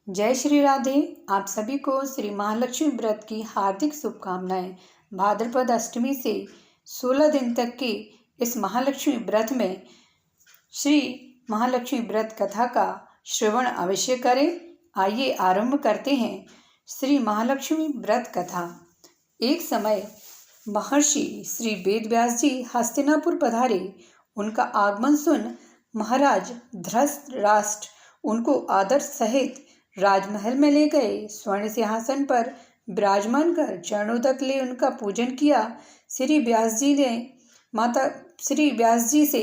जय श्री राधे। आप सभी को श्री महालक्ष्मी व्रत की हार्दिक शुभकामनाएं। भाद्रपद अष्टमी से 16 दिन तक के इस महालक्ष्मी व्रत में श्री महालक्ष्मी व्रत कथा का श्रवण अवश्य करें। आइए आरंभ करते हैं श्री महालक्ष्मी व्रत कथा। एक समय महर्षि श्री वेदव्यास जी हस्तिनापुर पधारे। उनका आगमन सुन महाराज धृतराष्ट्र उनको आदर सहित राजमहल में ले गए। स्वर्ण सिंहासन पर विराजमान कर चरणोदक ले उनका पूजन किया। श्री व्यास जी से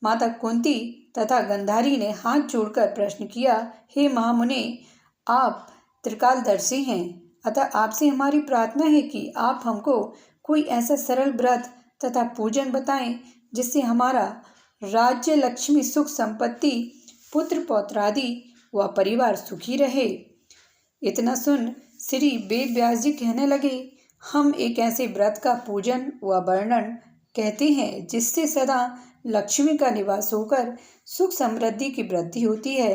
माता कुंती तथा गंधारी ने हाथ जोड़कर प्रश्न किया, हे महामुने, आप त्रिकालदर्शी हैं, अतः आपसे हमारी प्रार्थना है कि आप हमको कोई ऐसा सरल व्रत तथा पूजन बताएं जिससे हमारा राज्य, लक्ष्मी, सुख, संपत्ति, पुत्र पौत्रादि व परिवार सुखी रहे। इतना सुन श्री वेद व्यास जी कहने लगे, हम एक ऐसे व्रत का पूजन व वर्णन कहते हैं जिससे सदा लक्ष्मी का निवास होकर सुख समृद्धि की वृद्धि होती है।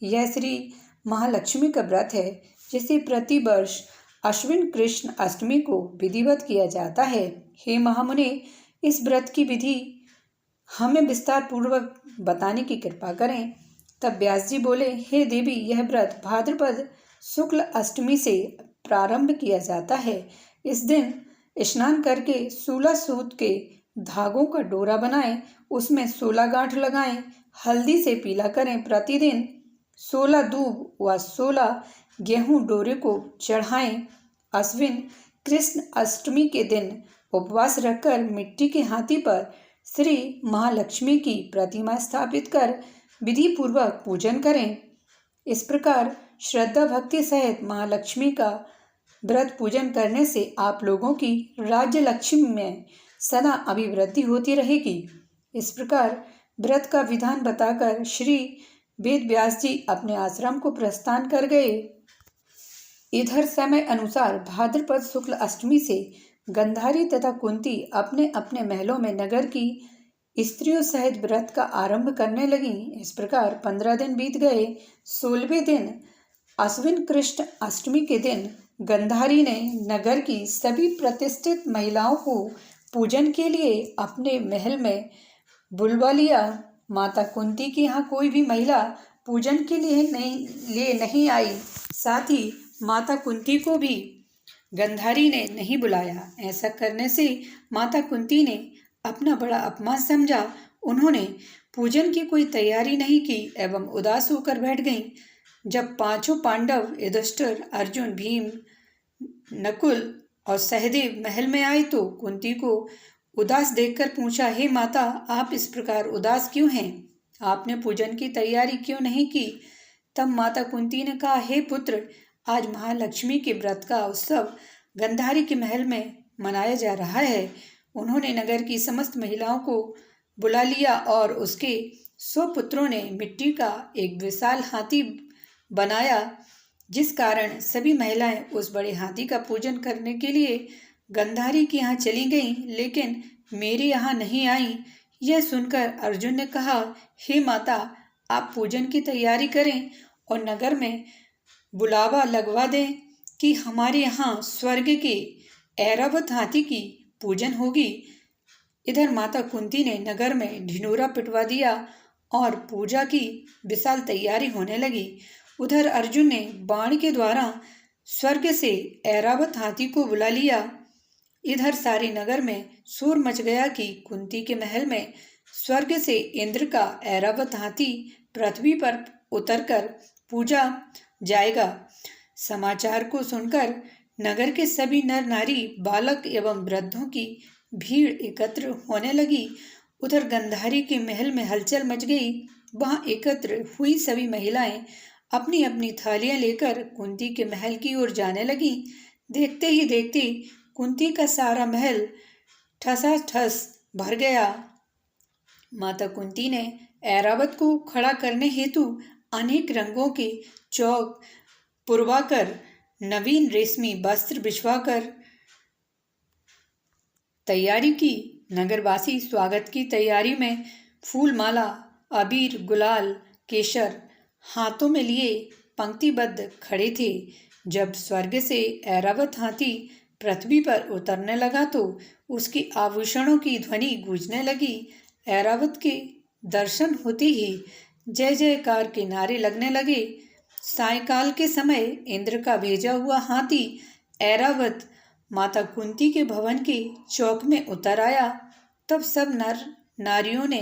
यह श्री महालक्ष्मी का व्रत है जिसे प्रति वर्ष अश्विन कृष्ण अष्टमी को विधिवत किया जाता है। हे महामुने, इस व्रत की विधि हमें विस्तार पूर्वक बताने की कृपा करें। तब व्यास जी बोले, हे देवी, यह व्रत भाद्रपद शुक्ल अष्टमी से प्रारंभ किया जाता है। इस दिन स्नान करके 16 सूत के धागों का डोरा बनाएं, उसमें 16 गांठ लगाएं, हल्दी से पीला करें। प्रतिदिन 16 दूब व 16 गेहूं डोरे को चढ़ाएं। अश्विन कृष्ण अष्टमी के दिन उपवास रखकर मिट्टी के हाथी पर श्री महालक्ष्मी की प्रतिमा स्थापित कर विधि पूर्वक पूजन करें। इस प्रकार श्रद्धा भक्ति सहित महालक्ष्मी का व्रत पूजन करने से आप लोगों की राज्य लक्ष्मी में सदा अभिवृद्धि होती रहेगी। इस प्रकार व्रत का विधान बताकर श्री वेद व्यास जी अपने आश्रम को प्रस्थान कर गए। इधर समय अनुसार भाद्रपद शुक्ल अष्टमी से गंधारी तथा कुंती अपने अपने महलों में नगर की स्त्रियों सहित व्रत का आरंभ करने लगी। इस प्रकार 15 दिन बीत गए। 16वें दिन अश्विन कृष्ण अष्टमी के दिन गंधारी ने नगर की सभी प्रतिष्ठित महिलाओं को पूजन के लिए अपने महल में बुलवा लिया। माता कुंती के यहाँ कोई भी महिला पूजन के लिए नहीं आई। साथ ही माता कुंती को भी गंधारी ने नहीं बुलाया। ऐसा करने से माता कुंती ने अपना बड़ा अपमान समझा। उन्होंने पूजन की कोई तैयारी नहीं की एवं उदास होकर बैठ गईं। जब पांचों पांडव युधिष्ठिर, अर्जुन, भीम, नकुल और सहदेव महल में आए तो कुंती को उदास देखकर पूछा, हे माता, आप इस प्रकार उदास क्यों हैं? आपने पूजन की तैयारी क्यों नहीं की? तब माता कुंती ने कहा, हे पुत्र, आज महालक्ष्मी के व्रत का उत्सव गंधारी के महल में मनाया जा रहा है। उन्होंने नगर की समस्त महिलाओं को बुला लिया और उसके 100 पुत्रों ने मिट्टी का एक विशाल हाथी बनाया, जिस कारण सभी महिलाएं उस बड़े हाथी का पूजन करने के लिए गंधारी के यहाँ चली गईं, लेकिन मेरे यहाँ नहीं आई। यह सुनकर अर्जुन ने कहा, हे माता, आप पूजन की तैयारी करें और नगर में बुलावा लगवा दें कि हमारे यहाँ स्वर्ग के ऐरावत हाथी की पूजन होगी। इधर माता कुंती ने नगर में ढिंढोरा पिटवा दिया और पूजा की विशाल तैयारी होने लगी। उधर अर्जुन ने बाण के द्वारा स्वर्ग से ऐरावत हाथी को बुला लिया। इधर सारे नगर में शोर मच गया कि कुंती के महल में स्वर्ग से इंद्र का ऐरावत हाथी पृथ्वी पर उतरकर पूजा जाएगा। समाचार को सुनकर नगर के सभी नर नारी, बालक एवं वृद्धों की भीड़ एकत्र होने लगी। उधर गंधारी के महल में हलचल मच गई। वहां एकत्र हुई सभी महिलाएं अपनी अपनी थालियां लेकर कुंती के महल की ओर जाने लगी। देखते ही देखते कुंती का सारा महल ठसाठस भर गया। माता कुंती ने ऐरावत को खड़ा करने हेतु अनेक रंगों के चौक पुरवाकर नवीन रेशमी वस्त्र बिछवाकर तैयारी की। नगरवासी स्वागत की तैयारी में फूल माला, अबीर, गुलाल, केसर हाथों में लिए पंक्तिबद्ध खड़े थे। जब स्वर्ग से ऐरावत हाथी पृथ्वी पर उतरने लगा तो उसके आभूषणों की ध्वनि गूंजने लगी। ऐरावत के दर्शन होते ही जय जयकार के नारे लगने लगे। सायंकाल के समय इंद्र का भेजा हुआ हाथी ऐरावत माता कुंती के भवन के चौक में उतर आया। तब सब नर नारियों ने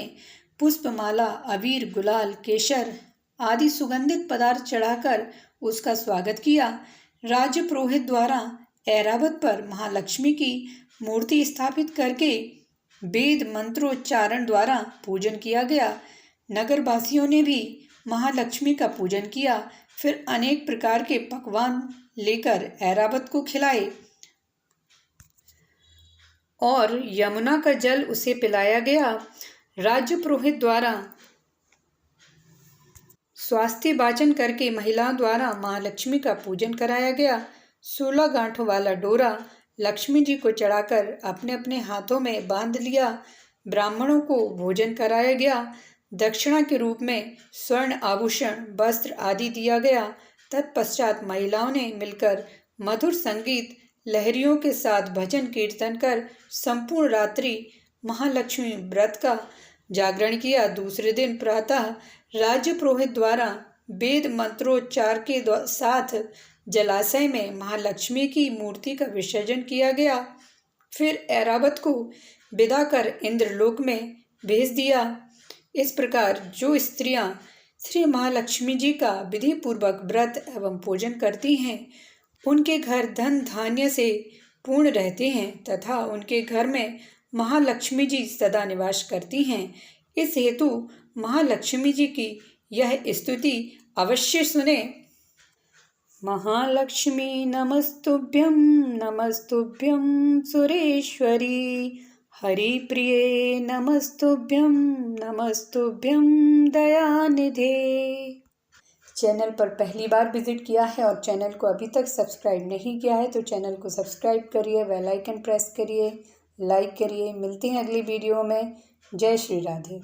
पुष्पमाला, अबीर, गुलाल, केशर आदि सुगंधित पदार्थ चढ़ाकर उसका स्वागत किया। राज्य पुरोहित द्वारा ऐरावत पर महालक्ष्मी की मूर्ति स्थापित करके वेद मंत्रोच्चारण द्वारा पूजन किया गया। नगरवासियों ने भी महालक्ष्मी का पूजन किया। फिर अनेक प्रकार के पकवान लेकर ऐरावत को खिलाए और यमुना का जल उसे पिलाया गया। राज्य पुरोहित द्वारा स्वास्थ्य वाचन करके महिलाओं द्वारा महालक्ष्मी का पूजन कराया गया। 16 गांठों वाला डोरा लक्ष्मी जी को चढ़ाकर अपने अपने हाथों में बांध लिया। ब्राह्मणों को भोजन कराया गया। दक्षिणा के रूप में स्वर्ण आभूषण, वस्त्र आदि दिया गया। तत्पश्चात महिलाओं ने मिलकर मधुर संगीत लहरियों के साथ भजन कीर्तन कर संपूर्ण रात्रि महालक्ष्मी व्रत का जागरण किया। दूसरे दिन प्रातः राज्य पुरोहित द्वारा वेद मंत्रोच्चार के साथ जलाशय में महालक्ष्मी की मूर्ति का विसर्जन किया गया। फिर ऐरावत को विदा कर इंद्रलोक में भेज दिया। इस प्रकार जो स्त्रियां श्री महालक्ष्मी जी का विधि पूर्वक व्रत एवं पूजन करती हैं उनके घर धन धान्य से पूर्ण रहते हैं तथा उनके घर में महालक्ष्मी जी सदा निवास करती हैं। इस हेतु महालक्ष्मी जी की यह स्तुति अवश्य सुने। महालक्ष्मी नमस्तुभ्यं नमस्तुभ्यं सुरेश्वरी, हरिप्रिये नमस्तुभ्यं नमस्तुभ्यं दयानिधे। चैनल पर पहली बार विजिट किया है और चैनल को अभी तक सब्सक्राइब नहीं किया है तो चैनल को सब्सक्राइब करिए, बेल आइकन प्रेस करिए, लाइक करिए। मिलते हैं अगली वीडियो में। जय श्री राधे।